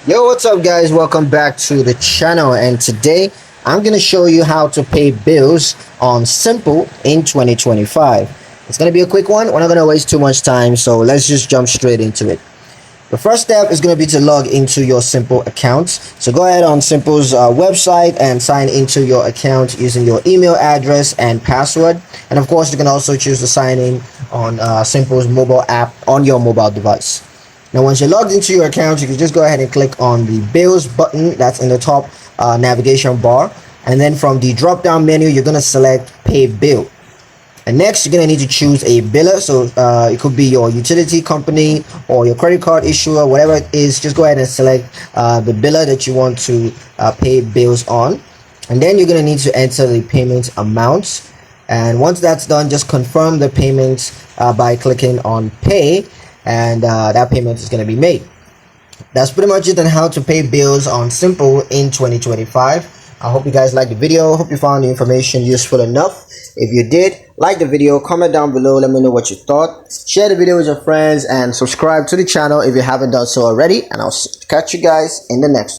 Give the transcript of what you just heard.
Yo, what's up guys? Welcome back to the channel, and today I'm going to show you how to pay bills on Simple in 2025. It's going to be a quick one. We're not going to waste too much time, so let's just jump straight into it. The first step is going to be to log into your Simple account. So go ahead on Simple's website and sign into your account using your email address and password. And of course, you can also choose to sign in on Simple's mobile app on your mobile device. Now, once you're logged into your account, you can just go ahead and click on the bills button that's in the top navigation bar. And then from the drop down menu, you're going to select pay bill. And next, you're going to need to choose a biller. So it could be your utility company or your credit card issuer, whatever it is. Just go ahead and select the biller that you want to pay bills on. And then you're going to need to enter the payment amounts. And once that's done, just confirm the payment by clicking on pay. And that payment is going to be made. That's pretty much it on how to pay bills on Simple in 2025. I hope you guys liked the video. Hope you found the information useful enough. If you did, like the video, comment down below, let me know what you thought. Share the video with your friends and subscribe to the channel if you haven't done so already. And I'll catch you guys in the next one.